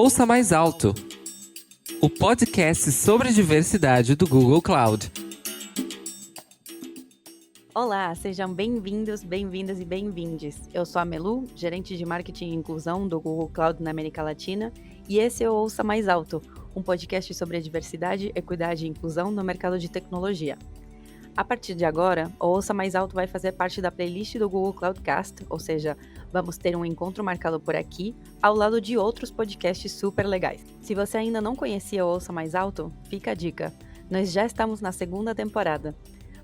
Ouça Mais Alto, o podcast sobre diversidade do Google Cloud. Olá, sejam bem-vindos, bem-vindas e bem-vindes. Eu sou a Melu, gerente de marketing e inclusão do Google Cloud na América Latina, e esse é o Ouça Mais Alto, um podcast sobre a diversidade, equidade e inclusão no mercado de tecnologia. A partir de agora, o Ouça Mais Alto vai fazer parte da playlist do Google Cloudcast, ou seja, vamos ter um encontro marcado por aqui, ao lado de outros podcasts super legais. Se você ainda não conhecia o Ouça Mais Alto, fica a dica. Nós já estamos na segunda temporada.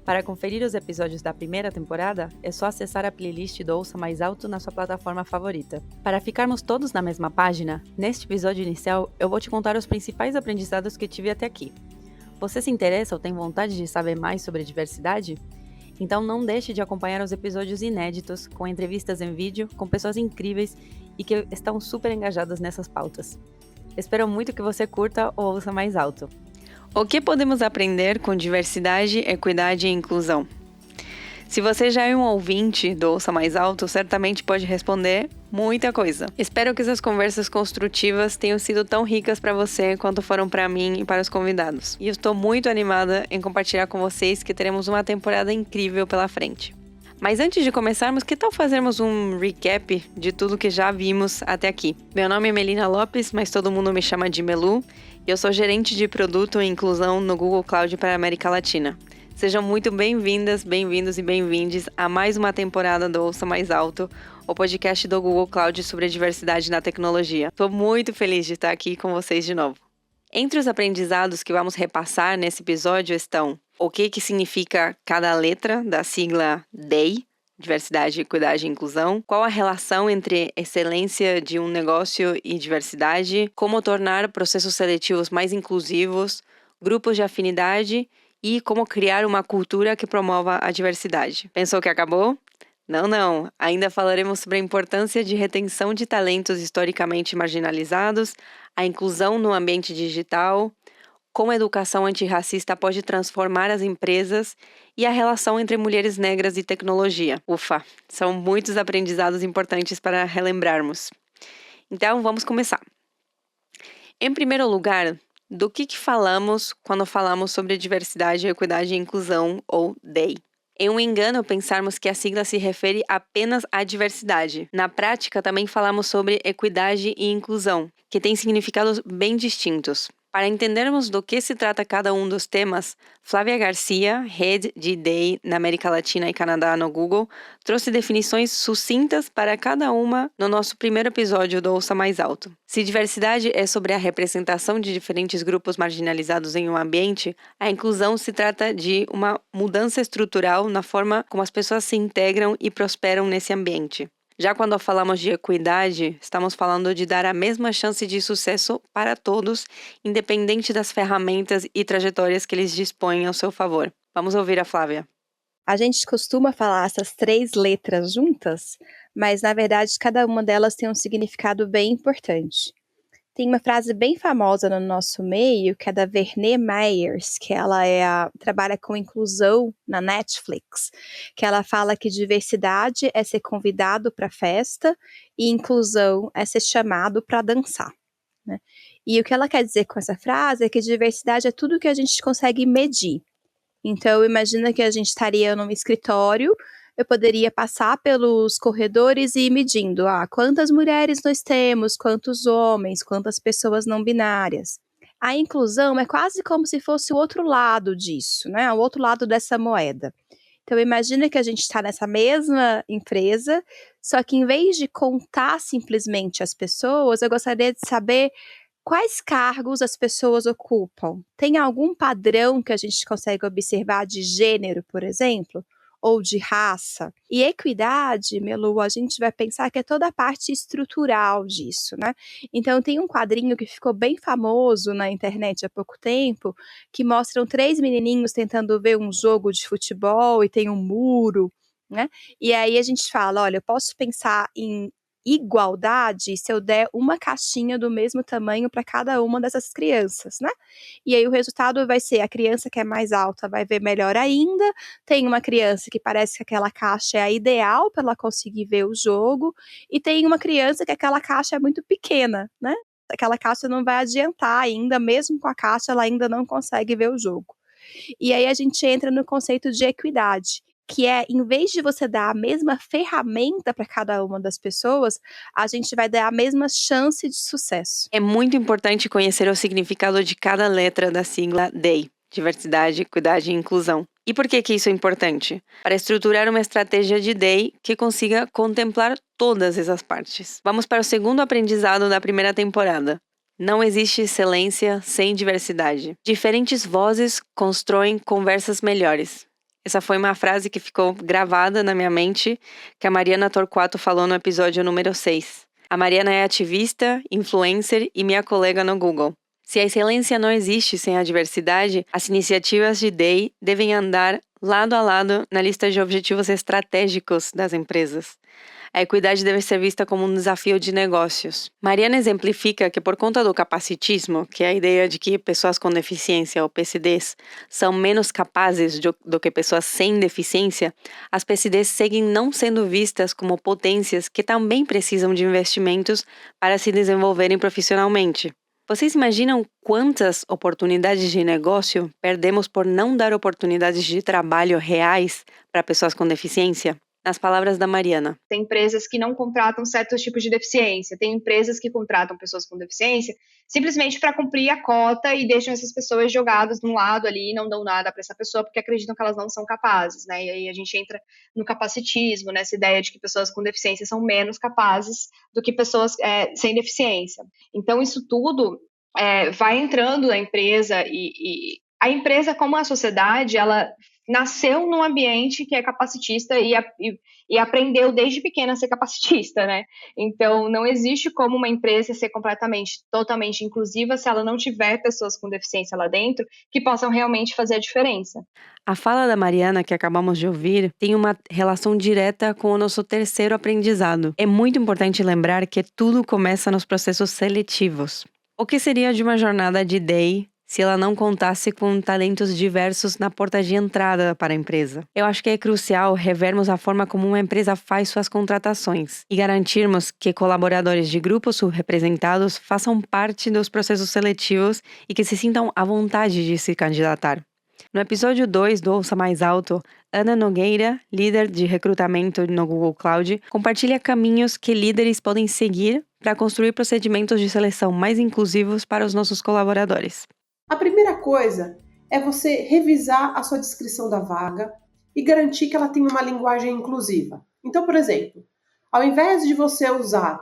Para conferir os episódios da primeira temporada, é só acessar a playlist do Ouça Mais Alto na sua plataforma favorita. Para ficarmos todos na mesma página, neste episódio inicial eu vou te contar os principais aprendizados que tive até aqui. Você se interessa ou tem vontade de saber mais sobre diversidade? Então não deixe de acompanhar os episódios inéditos, com entrevistas em vídeo, com pessoas incríveis e que estão super engajadas nessas pautas. Espero muito que você curta ou ouça mais alto. O que podemos aprender com diversidade, equidade e inclusão? Se você já é um ouvinte do Ouça Mais Alto, certamente pode responder muita coisa. Espero que essas conversas construtivas tenham sido tão ricas para você quanto foram para mim e para os convidados. E eu estou muito animada em compartilhar com vocês que teremos uma temporada incrível pela frente. Mas antes de começarmos, que tal fazermos um recap de tudo que já vimos até aqui? Meu nome é Melina Lopes, mas todo mundo me chama de Melu, e eu sou gerente de produto e inclusão no Google Cloud para a América Latina. Sejam muito bem-vindas, bem-vindos e bem-vindes a mais uma temporada do Ouça Mais Alto, o podcast do Google Cloud sobre a diversidade na tecnologia. Estou muito feliz de estar aqui com vocês de novo. Entre os aprendizados que vamos repassar nesse episódio estão o que significa cada letra da sigla DEI, Diversidade, Equidade e Inclusão, qual a relação entre excelência de um negócio e diversidade, como tornar processos seletivos mais inclusivos, grupos de afinidade e como criar uma cultura que promova a diversidade. Pensou que acabou? Não. Ainda falaremos sobre a importância de retenção de talentos historicamente marginalizados, a inclusão no ambiente digital, como a educação antirracista pode transformar as empresas e a relação entre mulheres negras e tecnologia. Ufa, são muitos aprendizados importantes para relembrarmos. Então, vamos começar. Em primeiro lugar, do que falamos quando falamos sobre diversidade, equidade e inclusão, ou DEI? É um engano pensarmos que a sigla se refere apenas à diversidade. Na prática, também falamos sobre equidade e inclusão, que têm significados bem distintos. Para entendermos do que se trata cada um dos temas, Flávia Garcia, Head de DEI na América Latina e Canadá no Google, trouxe definições sucintas para cada uma no nosso primeiro episódio do Ouça Mais Alto. Se diversidade é sobre a representação de diferentes grupos marginalizados em um ambiente, a inclusão se trata de uma mudança estrutural na forma como as pessoas se integram e prosperam nesse ambiente. Já quando falamos de equidade, estamos falando de dar a mesma chance de sucesso para todos, independente das ferramentas e trajetórias que eles dispõem ao seu favor. Vamos ouvir a Flávia. A gente costuma falar essas 3 letras juntas, mas na verdade cada uma delas tem um significado bem importante. Tem uma frase bem famosa no nosso meio, que é da Verne Meyers, que ela trabalha com inclusão na Netflix, que ela fala que diversidade é ser convidado para a festa e inclusão é ser chamado para dançar, né? E o que ela quer dizer com essa frase é que diversidade é tudo que a gente consegue medir. Então, imagina que a gente estaria num escritório, eu poderia passar pelos corredores e ir medindo, quantas mulheres nós temos, quantos homens, quantas pessoas não binárias. A inclusão é quase como se fosse o outro lado disso, né? O outro lado dessa moeda. Então, imagina que a gente está nessa mesma empresa, só que em vez de contar simplesmente as pessoas, eu gostaria de saber quais cargos as pessoas ocupam. Tem algum padrão que a gente consegue observar de gênero, por exemplo? Ou de raça? E equidade, Melu, a gente vai pensar que é toda a parte estrutural disso, né? Então, tem um quadrinho que ficou bem famoso na internet há pouco tempo, que mostram 3 menininhos tentando ver um jogo de futebol e tem um muro, né? E aí a gente fala, olha, eu posso pensar em igualdade se eu der uma caixinha do mesmo tamanho para cada uma dessas crianças, né? E aí o resultado vai ser a criança que é mais alta vai ver melhor ainda, tem uma criança que parece que aquela caixa é a ideal para ela conseguir ver o jogo, e tem uma criança que aquela caixa é muito pequena, né? aquela caixa não vai adiantar ainda, mesmo com a caixa, ela ainda não consegue ver o jogo. E aí a gente entra no conceito de equidade, que é, em vez de você dar a mesma ferramenta para cada uma das pessoas, a gente vai dar a mesma chance de sucesso. É muito importante conhecer o significado de cada letra da sigla DEI, Diversidade, Equidade e Inclusão. E por que isso é importante? Para estruturar uma estratégia de DEI que consiga contemplar todas essas partes. Vamos para o segundo aprendizado da primeira temporada. Não existe excelência sem diversidade. Diferentes vozes constroem conversas melhores. Essa foi uma frase que ficou gravada na minha mente, que a Mariana Torquato falou no episódio número 6. A Mariana é ativista, influencer e minha colega no Google. Se a excelência não existe sem a diversidade, as iniciativas de DEI devem andar lado a lado na lista de objetivos estratégicos das empresas. A equidade deve ser vista como um desafio de negócios. Mariana exemplifica que, por conta do capacitismo, que é a ideia de que pessoas com deficiência ou PCDs são menos capazes do que pessoas sem deficiência, as PCDs seguem não sendo vistas como potências que também precisam de investimentos para se desenvolverem profissionalmente. Vocês imaginam quantas oportunidades de negócio perdemos por não dar oportunidades de trabalho reais para pessoas com deficiência? Nas palavras da Mariana. Tem empresas que não contratam certos tipos de deficiência, tem empresas que contratam pessoas com deficiência simplesmente para cumprir a cota e deixam essas pessoas jogadas de um lado ali e não dão nada para essa pessoa porque acreditam que elas não são capazes, né? E aí a gente entra no capacitismo, nessa ideia de que pessoas com deficiência são menos capazes do que pessoas sem deficiência. Então isso tudo vai entrando na empresa e a empresa, como a sociedade, ela nasceu num ambiente que é capacitista e aprendeu desde pequena a ser capacitista, né? Então, não existe como uma empresa ser totalmente inclusiva se ela não tiver pessoas com deficiência lá dentro que possam realmente fazer a diferença. A fala da Mariana, que acabamos de ouvir, tem uma relação direta com o nosso terceiro aprendizado. É muito importante lembrar que tudo começa nos processos seletivos. O que seria de uma jornada de DEI se ela não contasse com talentos diversos na porta de entrada para a empresa? Eu acho que é crucial revermos a forma como uma empresa faz suas contratações e garantirmos que colaboradores de grupos subrepresentados façam parte dos processos seletivos e que se sintam à vontade de se candidatar. No episódio 2 do Ouça Mais Alto, Ana Nogueira, líder de recrutamento no Google Cloud, compartilha caminhos que líderes podem seguir para construir procedimentos de seleção mais inclusivos para os nossos colaboradores. A primeira coisa é você revisar a sua descrição da vaga e garantir que ela tenha uma linguagem inclusiva. Então, por exemplo, ao invés de você usar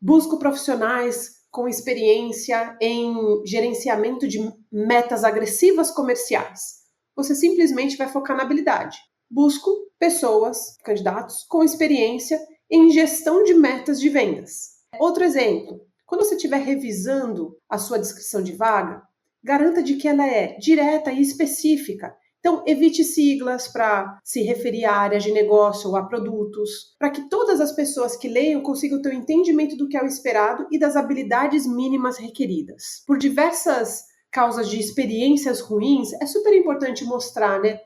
busco profissionais com experiência em gerenciamento de metas agressivas comerciais, você simplesmente vai focar na habilidade. Busco pessoas, candidatos, com experiência em gestão de metas de vendas. Outro exemplo, quando você estiver revisando a sua descrição de vaga, garanta de que ela é direta e específica. Então, evite siglas para se referir a áreas de negócio ou a produtos, para que todas as pessoas que leiam consigam ter o entendimento do que é o esperado e das habilidades mínimas requeridas. Por diversas causas de experiências ruins, é super importante mostrar, né,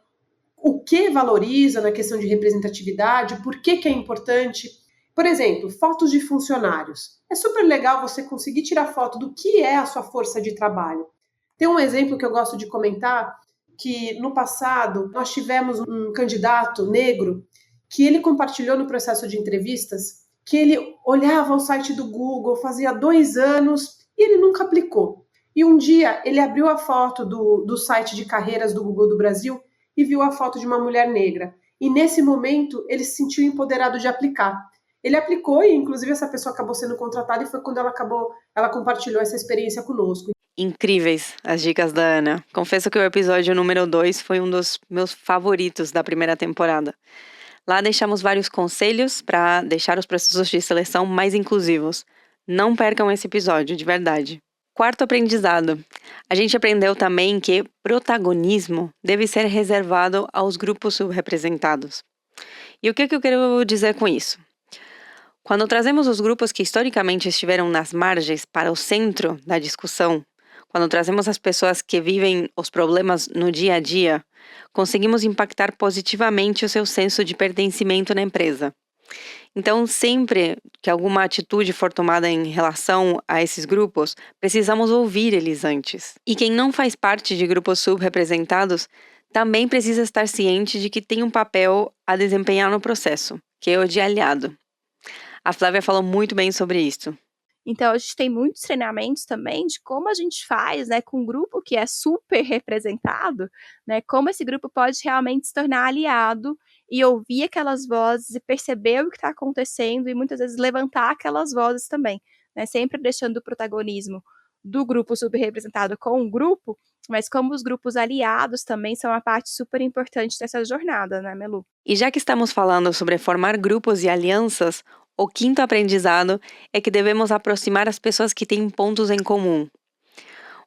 o que valoriza na questão de representatividade, por que é importante. Por exemplo, fotos de funcionários. É super legal você conseguir tirar foto do que é a sua força de trabalho. Tem um exemplo que eu gosto de comentar, que no passado nós tivemos um candidato negro que ele compartilhou no processo de entrevistas que ele olhava o site do Google fazia 2 anos e ele nunca aplicou. E um dia ele abriu a foto do site de carreiras do Google do Brasil e viu a foto de uma mulher negra. E nesse momento ele se sentiu empoderado de aplicar. Ele aplicou e inclusive essa pessoa acabou sendo contratada e foi quando ela compartilhou essa experiência conosco. Incríveis as dicas da Ana. Confesso que o episódio número 2 foi um dos meus favoritos da primeira temporada. Lá deixamos vários conselhos para deixar os processos de seleção mais inclusivos. Não percam esse episódio, de verdade. Quarto aprendizado. A gente aprendeu também que protagonismo deve ser reservado aos grupos subrepresentados. E o que eu quero dizer com isso? Quando trazemos os grupos que historicamente estiveram nas margens para o centro da discussão, quando trazemos as pessoas que vivem os problemas no dia a dia, conseguimos impactar positivamente o seu senso de pertencimento na empresa. Então, sempre que alguma atitude for tomada em relação a esses grupos, precisamos ouvir eles antes. E quem não faz parte de grupos subrepresentados também precisa estar ciente de que tem um papel a desempenhar no processo, que é o de aliado. A Flávia falou muito bem sobre isso. Então, a gente tem muitos treinamentos também de como a gente faz, né, com um grupo que é super representado, né, como esse grupo pode realmente se tornar aliado e ouvir aquelas vozes e perceber o que está acontecendo e muitas vezes levantar aquelas vozes também, né, sempre deixando o protagonismo do grupo subrepresentado com o grupo, mas como os grupos aliados também são uma parte super importante dessa jornada, né, Melu? E já que estamos falando sobre formar grupos e alianças, o quinto aprendizado é que devemos aproximar as pessoas que têm pontos em comum.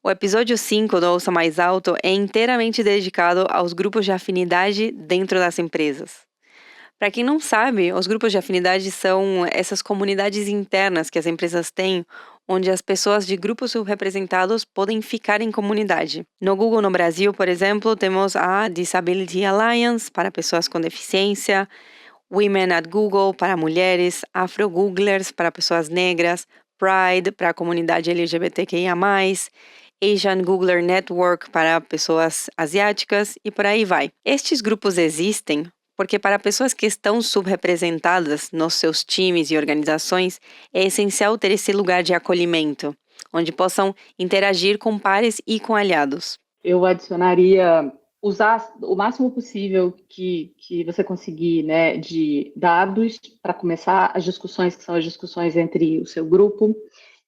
O episódio 5 do Ouça Mais Alto é inteiramente dedicado aos grupos de afinidade dentro das empresas. Para quem não sabe, os grupos de afinidade são essas comunidades internas que as empresas têm, onde as pessoas de grupos subrepresentados podem ficar em comunidade. No Google no Brasil, por exemplo, temos a Disability Alliance para pessoas com deficiência, Women at Google para mulheres, Afro Googlers para pessoas negras, Pride para a comunidade LGBTQIA+, Asian Googler Network para pessoas asiáticas e por aí vai. Estes grupos existem porque para pessoas que estão subrepresentadas nos seus times e organizações, é essencial ter esse lugar de acolhimento, onde possam interagir com pares e com aliados. Eu adicionaria usar o máximo possível que você conseguir, né, de dados para começar as discussões, que são as discussões entre o seu grupo,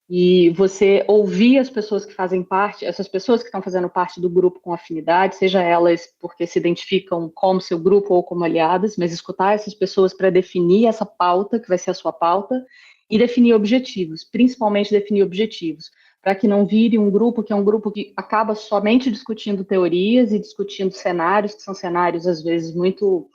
e você ouvir as pessoas que fazem parte, essas pessoas que estão fazendo parte do grupo com afinidade, seja elas porque se identificam como seu grupo ou como aliadas, mas escutar essas pessoas para definir essa pauta, que vai ser a sua pauta, e definir objetivos, principalmente definir objetivos, para que não vire um grupo que é um grupo que acaba somente discutindo teorias e discutindo cenários, que são cenários às vezes muito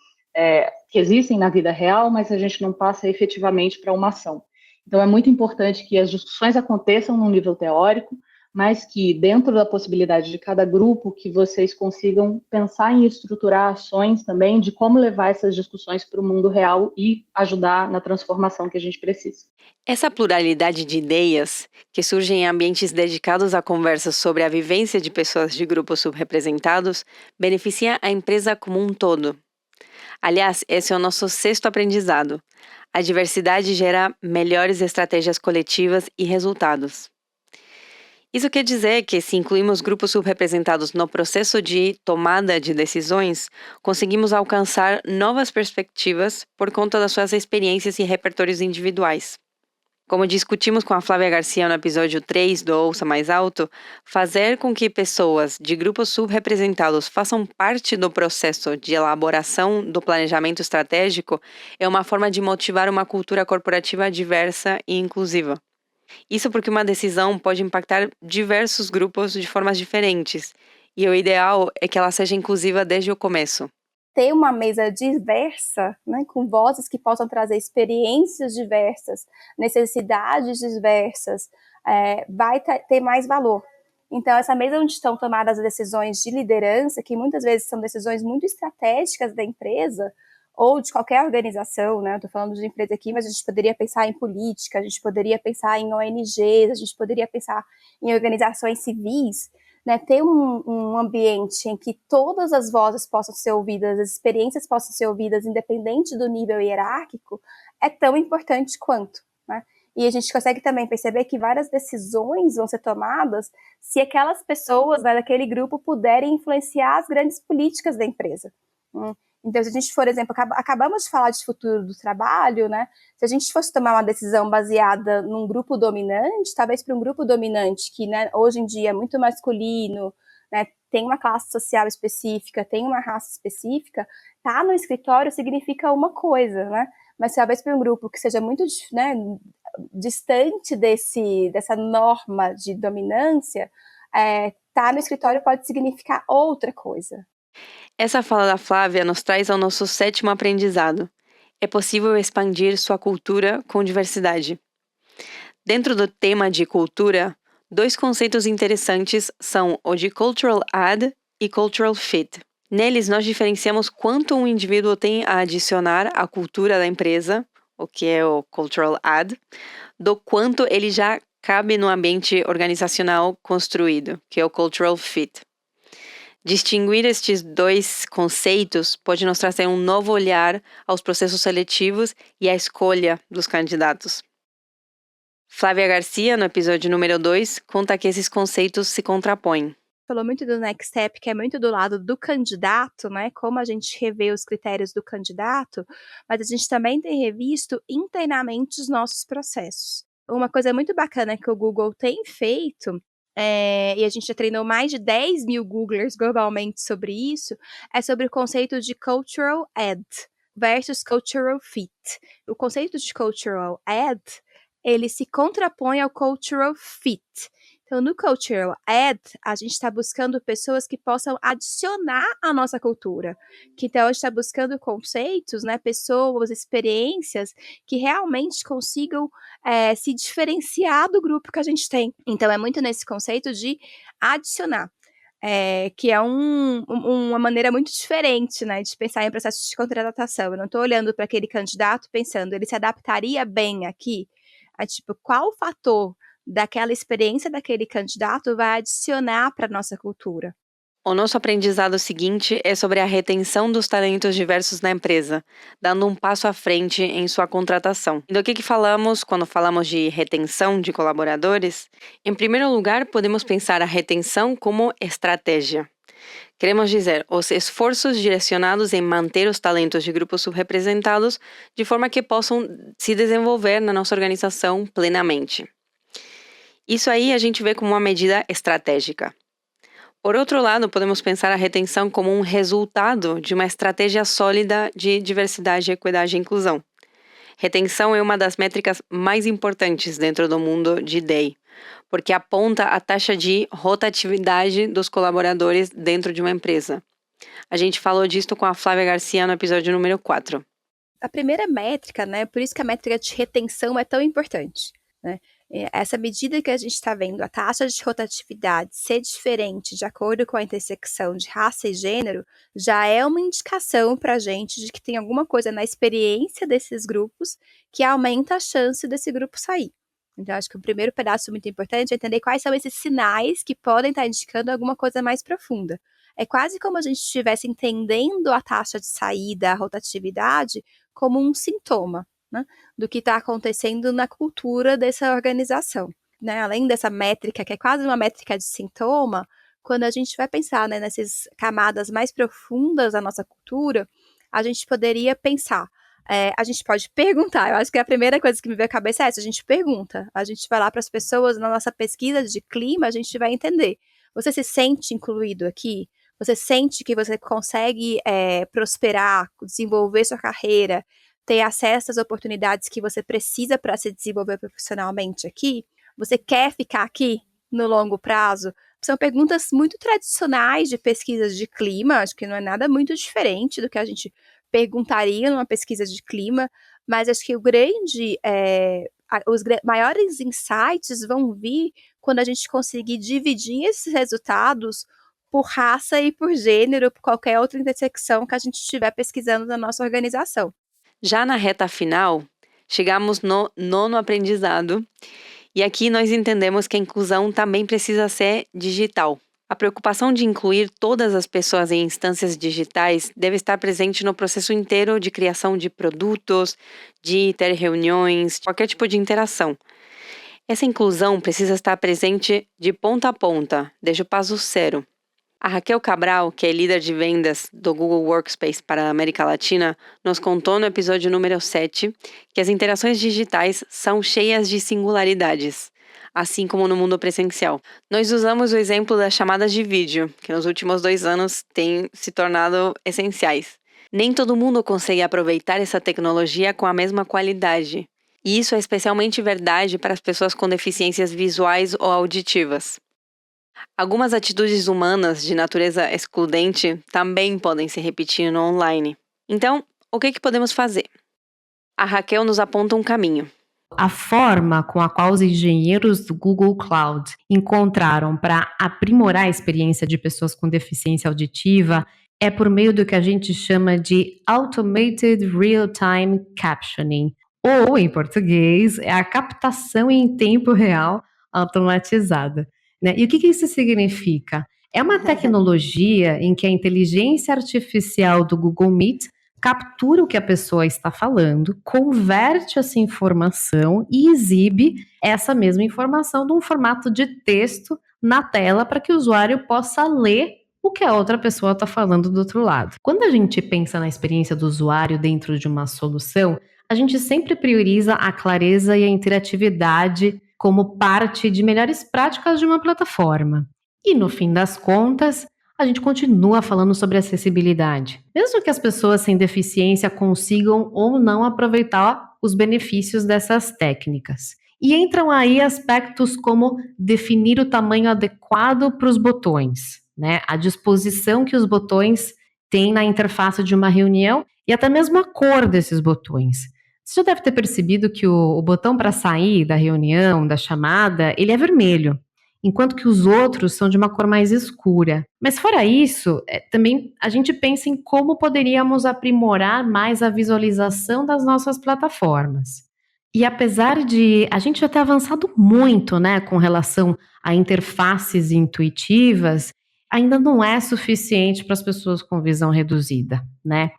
que existem na vida real, mas a gente não passa efetivamente para uma ação. Então, é muito importante que as discussões aconteçam num nível teórico, mas que, dentro da possibilidade de cada grupo, que vocês consigam pensar em estruturar ações também de como levar essas discussões para o mundo real e ajudar na transformação que a gente precisa. Essa pluralidade de ideias, que surge em ambientes dedicados a conversas sobre a vivência de pessoas de grupos subrepresentados, beneficia a empresa como um todo. Aliás, esse é o nosso sexto aprendizado. A diversidade gera melhores estratégias coletivas e resultados. Isso quer dizer que, se incluímos grupos subrepresentados no processo de tomada de decisões, conseguimos alcançar novas perspectivas por conta das suas experiências e repertórios individuais. Como discutimos com a Flávia Garcia no episódio 3 do Ouça Mais Alto, fazer com que pessoas de grupos subrepresentados façam parte do processo de elaboração do planejamento estratégico é uma forma de motivar uma cultura corporativa diversa e inclusiva. Isso porque uma decisão pode impactar diversos grupos de formas diferentes, e o ideal é que ela seja inclusiva desde o começo. Ter uma mesa diversa, né, com vozes que possam trazer experiências diversas, necessidades diversas, vai ter mais valor. Então, essa mesa onde estão tomadas as decisões de liderança, que muitas vezes são decisões muito estratégicas da empresa, ou de qualquer organização, né? Estou falando de empresa aqui, mas a gente poderia pensar em política, a gente poderia pensar em ONGs, a gente poderia pensar em organizações civis, né? Ter um ambiente em que todas as vozes possam ser ouvidas, as experiências possam ser ouvidas, independente do nível hierárquico, é tão importante quanto, né? E a gente consegue também perceber que várias decisões vão ser tomadas se aquelas pessoas, né, daquele grupo puderem influenciar as grandes políticas da empresa. Então, se a gente, por exemplo, acabamos de falar de futuro do trabalho, né? Se a gente fosse tomar uma decisão baseada num grupo dominante, talvez para um grupo dominante que, né, hoje em dia é muito masculino, né, tem uma classe social específica, tem uma raça específica, tá no escritório significa uma coisa, né? Mas talvez para um grupo que seja muito, né, distante dessa norma de dominância, tá no escritório pode significar outra coisa. Essa fala da Flávia nos traz ao nosso sétimo aprendizado. É possível expandir sua cultura com diversidade. Dentro do tema de cultura, 2 conceitos interessantes são o de cultural add e cultural fit. Neles, nós diferenciamos quanto um indivíduo tem a adicionar à cultura da empresa, o que é o Cultural Add, do quanto ele já cabe no ambiente organizacional construído, que é o Cultural Fit. Distinguir estes dois conceitos pode nos trazer um novo olhar aos processos seletivos e à escolha dos candidatos. Flávia Garcia, no episódio número 2, conta que esses conceitos se contrapõem. Falou muito do Next Step, que é muito do lado do candidato, né? Como a gente revê os critérios do candidato, mas a gente também tem revisto internamente os nossos processos. Uma coisa muito bacana que o Google tem feito, e a gente já treinou mais de 10 mil Googlers globalmente sobre isso, é sobre o conceito de Cultural Add versus Cultural Fit. O conceito de Cultural Add, ele se contrapõe ao Cultural Fit. Então, no Cultural Add, a gente está buscando pessoas que possam adicionar à nossa cultura. Que então, a gente está buscando conceitos, né, pessoas, experiências que realmente consigam se diferenciar do grupo que a gente tem. Então, é muito nesse conceito de adicionar. Que é uma maneira muito diferente, né, de pensar em processos de contratação. Eu não estou olhando para aquele candidato pensando, ele se adaptaria bem aqui? Tipo, qual fator daquela experiência daquele candidato vai adicionar para a nossa cultura? O nosso aprendizado seguinte é sobre a retenção dos talentos diversos na empresa, dando um passo à frente em sua contratação. E do que falamos quando falamos de retenção de colaboradores? Em primeiro lugar, podemos pensar a retenção como estratégia. Queremos dizer, os esforços direcionados em manter os talentos de grupos subrepresentados de forma que possam se desenvolver na nossa organização plenamente. Isso aí a gente vê como uma medida estratégica. Por outro lado, podemos pensar a retenção como um resultado de uma estratégia sólida de diversidade, equidade e inclusão. Retenção é uma das métricas mais importantes dentro do mundo de DEI, porque aponta a taxa de rotatividade dos colaboradores dentro de uma empresa. A gente falou disso com a Flávia Garcia no episódio número 4. A primeira métrica, né, por isso que a métrica de retenção é tão importante, né? Essa medida que a gente está vendo, a taxa de rotatividade ser diferente de acordo com a intersecção de raça e gênero, já é uma indicação para a gente de que tem alguma coisa na experiência desses grupos que aumenta a chance desse grupo sair. Então, acho que o primeiro pedaço muito importante é entender quais são esses sinais que podem estar indicando alguma coisa mais profunda. É quase como a gente estivesse entendendo a taxa de saída, a rotatividade, como um sintoma, né, do que está acontecendo na cultura dessa organização. Né? Além dessa métrica, que é quase uma métrica de sintoma, quando a gente vai pensar, né, nessas camadas mais profundas da nossa cultura, a gente poderia pensar, a gente pode perguntar, eu acho que a primeira coisa que me veio à cabeça é essa, a gente pergunta, a gente vai lá para as pessoas, na nossa pesquisa de clima, a gente vai entender, você se sente incluído aqui? Você sente que você consegue prosperar, desenvolver sua carreira, ter acesso às oportunidades que você precisa para se desenvolver profissionalmente aqui? Você quer ficar aqui no longo prazo? São perguntas muito tradicionais de pesquisas de clima, acho que não é nada muito diferente do que a gente perguntaria numa pesquisa de clima, mas acho que os maiores insights vão vir quando a gente conseguir dividir esses resultados por raça e por gênero, por qualquer outra intersecção que a gente estiver pesquisando na nossa organização. Já na reta final, chegamos no 9º aprendizado, e aqui nós entendemos que a inclusão também precisa ser digital. A preocupação de incluir todas as pessoas em instâncias digitais deve estar presente no processo inteiro de criação de produtos, de ter reuniões, qualquer tipo de interação. Essa inclusão precisa estar presente de ponta a ponta, desde o passo zero. A Raquel Cabral, que é líder de vendas do Google Workspace para a América Latina, nos contou no episódio número 7 que as interações digitais são cheias de singularidades, assim como no mundo presencial. Nós usamos o exemplo das chamadas de vídeo, que nos últimos 2 anos têm se tornado essenciais. Nem todo mundo consegue aproveitar essa tecnologia com a mesma qualidade. E isso é especialmente verdade para as pessoas com deficiências visuais ou auditivas. Algumas atitudes humanas de natureza excludente também podem se repetir no online. Então, o que podemos fazer? A Raquel nos aponta um caminho. A forma com a qual os engenheiros do Google Cloud encontraram para aprimorar a experiência de pessoas com deficiência auditiva é por meio do que a gente chama de Automated Real-Time Captioning, ou, em português, é a captação em tempo real automatizada, né? E o que isso significa? É uma tecnologia em que a inteligência artificial do Google Meet captura o que a pessoa está falando, converte essa informação e exibe essa mesma informação num formato de texto na tela para que o usuário possa ler o que a outra pessoa está falando do outro lado. Quando a gente pensa na experiência do usuário dentro de uma solução, a gente sempre prioriza a clareza e a interatividade como parte de melhores práticas de uma plataforma. E no fim das contas, a gente continua falando sobre acessibilidade. Mesmo que as pessoas sem deficiência consigam ou não aproveitar os benefícios dessas técnicas. E entram aí aspectos como definir o tamanho adequado para os botões, né? A disposição que os botões têm na interface de uma reunião e até mesmo a cor desses botões. Você já deve ter percebido que o botão para sair da reunião, da chamada, ele é vermelho, enquanto que os outros são de uma cor mais escura. Mas fora isso, também a gente pensa em como poderíamos aprimorar mais a visualização das nossas plataformas. E apesar de a gente já ter avançado muito, né, com relação a interfaces intuitivas, ainda não é suficiente para as pessoas com visão reduzida, né?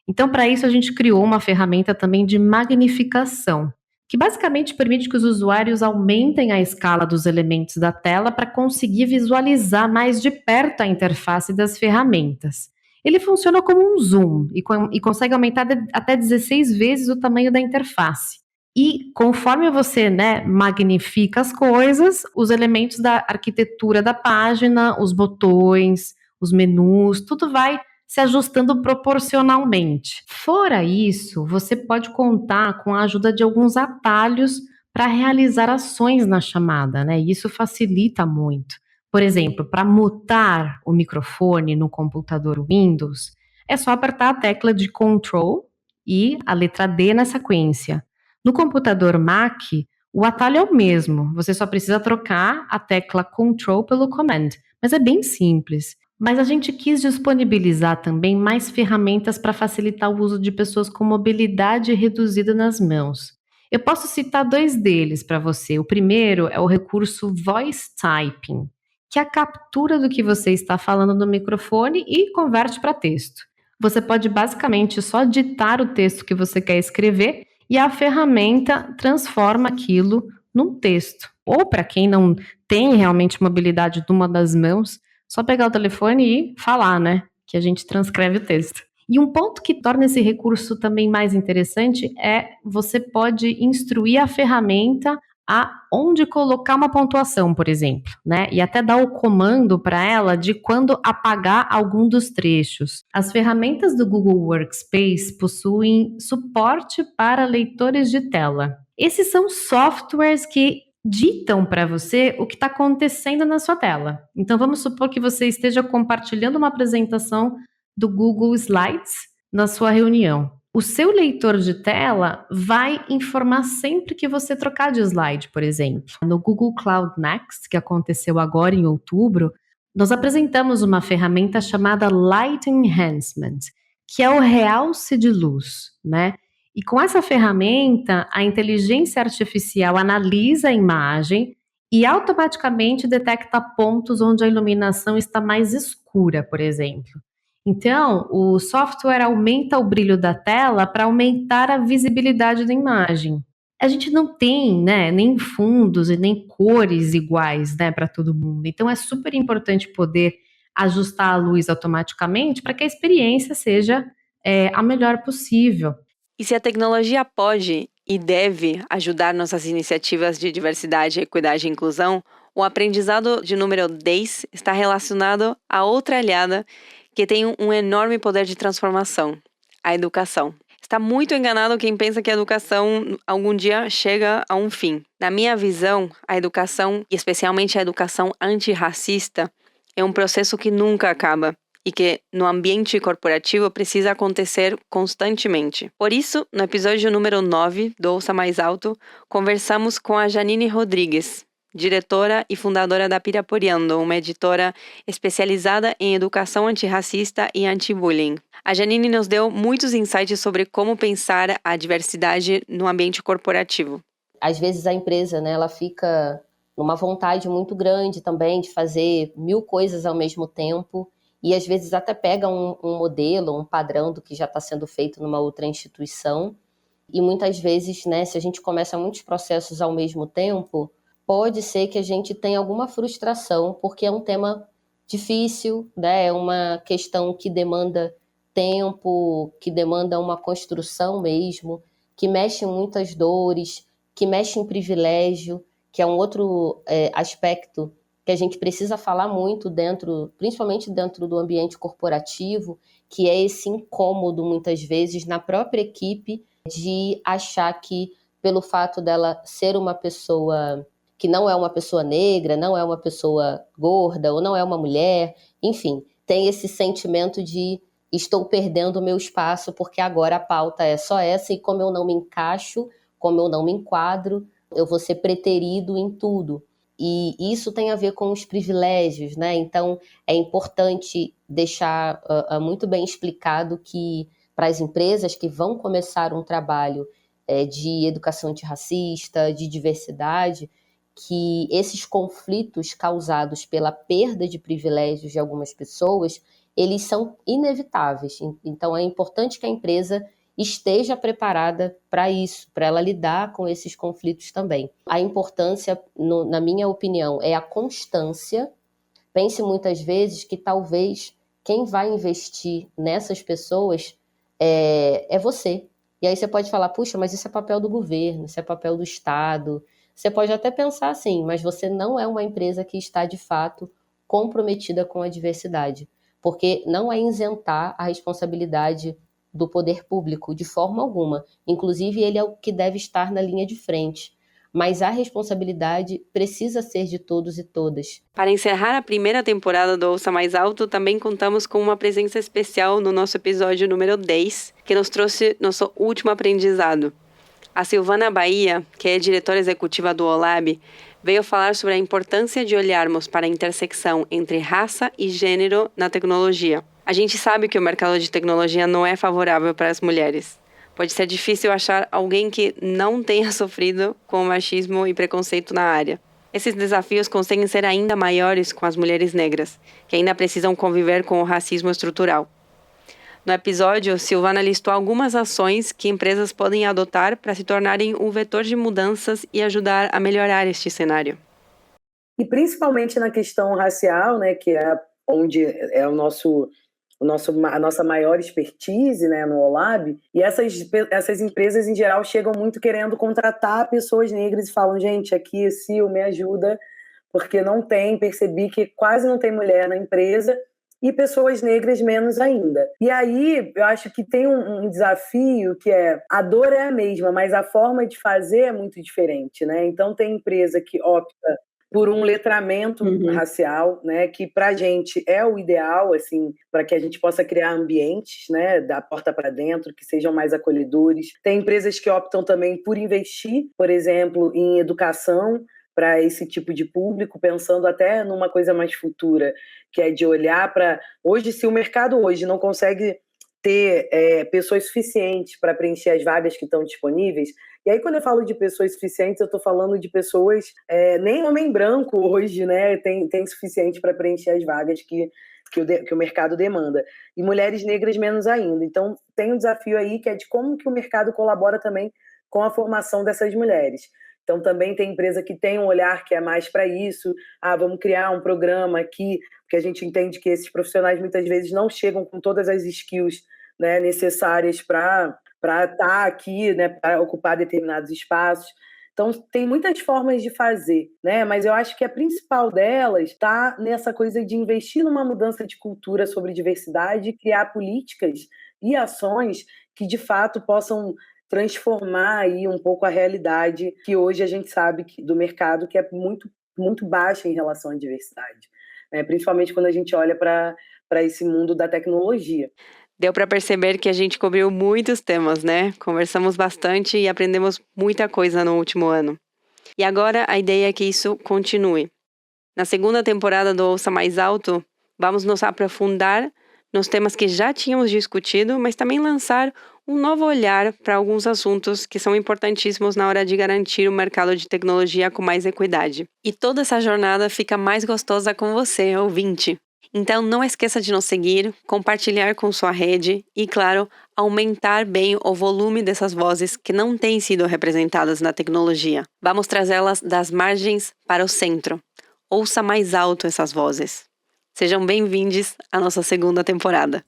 Então, para isso, a gente criou uma ferramenta também de magnificação, que basicamente permite que os usuários aumentem a escala dos elementos da tela para conseguir visualizar mais de perto a interface das ferramentas. Ele funciona como um zoom e consegue aumentar até 16 vezes o tamanho da interface. E conforme você, né, magnifica as coisas, os elementos da arquitetura da página, os botões, os menus, tudo vai se ajustando proporcionalmente. Fora isso, você pode contar com a ajuda de alguns atalhos para realizar ações na chamada, né? E isso facilita muito. Por exemplo, para mutar o microfone no computador Windows, é só apertar a tecla de Ctrl e a letra D na sequência. No computador Mac, o atalho é o mesmo, você só precisa trocar a tecla Ctrl pelo Command, mas é bem simples. Mas a gente quis disponibilizar também mais ferramentas para facilitar o uso de pessoas com mobilidade reduzida nas mãos. Eu posso citar 2 deles para você. O primeiro é o recurso Voice Typing, que é a captura do que você está falando no microfone e converte para texto. Você pode basicamente só ditar o texto que você quer escrever e a ferramenta transforma aquilo num texto. Ou para quem não tem realmente mobilidade de uma das mãos, só pegar o telefone e falar, né? Que a gente transcreve o texto. E um ponto que torna esse recurso também mais interessante é você pode instruir a ferramenta a onde colocar uma pontuação, por exemplo, né? E até dar o comando para ela de quando apagar algum dos trechos. As ferramentas do Google Workspace possuem suporte para leitores de tela. Esses são softwares que ditam para você o que está acontecendo na sua tela. Então, vamos supor que você esteja compartilhando uma apresentação do Google Slides na sua reunião. O seu leitor de tela vai informar sempre que você trocar de slide, por exemplo. No Google Cloud Next, que aconteceu agora em outubro, nós apresentamos uma ferramenta chamada Light Enhancement, que é o realce de luz, né? E com essa ferramenta, a inteligência artificial analisa a imagem e automaticamente detecta pontos onde a iluminação está mais escura, por exemplo. Então, o software aumenta o brilho da tela para aumentar a visibilidade da imagem. A gente não tem, né, nem fundos e nem cores iguais, né, para todo mundo. Então, é super importante poder ajustar a luz automaticamente para que a experiência seja a melhor possível. E se a tecnologia pode e deve ajudar nossas iniciativas de diversidade, equidade e inclusão, o aprendizado de número 10 está relacionado a outra aliada que tem um enorme poder de transformação, a educação. Está muito enganado quem pensa que a educação algum dia chega a um fim. Na minha visão, a educação, e especialmente a educação antirracista, é um processo que nunca acaba e que no ambiente corporativo precisa acontecer constantemente. Por isso, no episódio número 9 do Ouça Mais Alto, conversamos com a Janine Rodrigues, diretora e fundadora da Piraporeando, uma editora especializada em educação antirracista e anti-bullying. A Janine nos deu muitos insights sobre como pensar a diversidade no ambiente corporativo. Às vezes a empresa, né, ela fica numa vontade muito grande também de fazer 1000 coisas ao mesmo tempo e às vezes até pega um modelo, um padrão do que já está sendo feito numa outra instituição e muitas vezes, né, se a gente começa muitos processos ao mesmo tempo, pode ser que a gente tenha alguma frustração porque é um tema difícil, né, é uma questão que demanda tempo, que demanda uma construção mesmo, que mexe em muitas dores, que mexe em privilégio, que é um outro aspecto que a gente precisa falar muito principalmente dentro do ambiente corporativo, que é esse incômodo, muitas vezes, na própria equipe, de achar que, pelo fato dela ser uma pessoa que não é uma pessoa negra, não é uma pessoa gorda, ou não é uma mulher, enfim, tem esse sentimento de estou perdendo o meu espaço porque agora a pauta é só essa e como eu não me encaixo, como eu não me enquadro, eu vou ser preterido em tudo. E isso tem a ver com os privilégios, né? Então, é importante deixar muito bem explicado que para as empresas que vão começar um trabalho de educação antirracista, de diversidade, que esses conflitos causados pela perda de privilégios de algumas pessoas, eles são inevitáveis. Então, é importante que a empresa esteja preparada para isso, para ela lidar com esses conflitos também. A importância, na minha opinião, é a constância. Pense muitas vezes que talvez quem vai investir nessas pessoas é você. E aí você pode falar, puxa, mas isso é papel do governo, isso é papel do Estado. Você pode até pensar assim, mas você não é uma empresa que está, de fato, comprometida com a diversidade. Porque não é isentar a responsabilidade do poder público, de forma alguma. Inclusive, ele é o que deve estar na linha de frente. Mas a responsabilidade precisa ser de todos e todas. Para encerrar a primeira temporada do Ouça Mais Alto, também contamos com uma presença especial no nosso episódio número 10, que nos trouxe nosso último aprendizado. A Silvana Bahia, que é diretora executiva do OLAB, veio falar sobre a importância de olharmos para a intersecção entre raça e gênero na tecnologia. A gente sabe que o mercado de tecnologia não é favorável para as mulheres. Pode ser difícil achar alguém que não tenha sofrido com machismo e preconceito na área. Esses desafios conseguem ser ainda maiores com as mulheres negras, que ainda precisam conviver com o racismo estrutural. No episódio, Silvana listou algumas ações que empresas podem adotar para se tornarem um vetor de mudanças e ajudar a melhorar este cenário. E principalmente na questão racial, né, que é onde é a nossa maior expertise, né, no OLAB, e essas empresas, em geral, chegam muito querendo contratar pessoas negras e falam, gente, aqui, Sil, me ajuda, porque percebi que quase não tem mulher na empresa, e pessoas negras menos ainda. E aí, eu acho que tem um desafio que a dor é a mesma, mas a forma de fazer é muito diferente, né? Então, tem empresa que opta por um letramento racial, né, que pra gente é o ideal, assim, para que a gente possa criar ambientes, né, da porta para dentro, que sejam mais acolhedores. Tem empresas que optam também por investir, por exemplo, em educação, para esse tipo de público, pensando até numa coisa mais futura, que é de olhar para... Hoje, se o mercado hoje não consegue ter pessoas suficientes para preencher as vagas que estão disponíveis, e aí quando eu falo de pessoas suficientes, eu estou falando de pessoas... nem homem branco hoje, né, tem suficiente para preencher as vagas que o mercado demanda. E mulheres negras menos ainda. Então, tem um desafio aí que é de como que o mercado colabora também com a formação dessas mulheres. Então, também tem empresa que tem um olhar que é mais para isso. Vamos criar um programa aqui, porque a gente entende que esses profissionais muitas vezes não chegam com todas as skills, né, necessárias para estar aqui, né, para ocupar determinados espaços. Então, tem muitas formas de fazer, né? Mas eu acho que a principal delas está nessa coisa de investir numa mudança de cultura sobre diversidade e criar políticas e ações que, de fato, possam transformar aí um pouco a realidade que hoje a gente sabe do mercado, que é muito, muito baixa em relação à diversidade, né? Principalmente quando a gente olha para esse mundo da tecnologia. Deu para perceber que a gente cobriu muitos temas, né? Conversamos bastante e aprendemos muita coisa no último ano. E agora a ideia é que isso continue. Na segunda temporada do Ouça Mais Alto, vamos nos aprofundar nos temas que já tínhamos discutido, mas também lançar um novo olhar para alguns assuntos que são importantíssimos na hora de garantir um mercado de tecnologia com mais equidade. E toda essa jornada fica mais gostosa com você, ouvinte. Então não esqueça de nos seguir, compartilhar com sua rede e, claro, aumentar bem o volume dessas vozes que não têm sido representadas na tecnologia. Vamos trazê-las das margens para o centro. Ouça mais alto essas vozes. Sejam bem-vindos à nossa segunda temporada.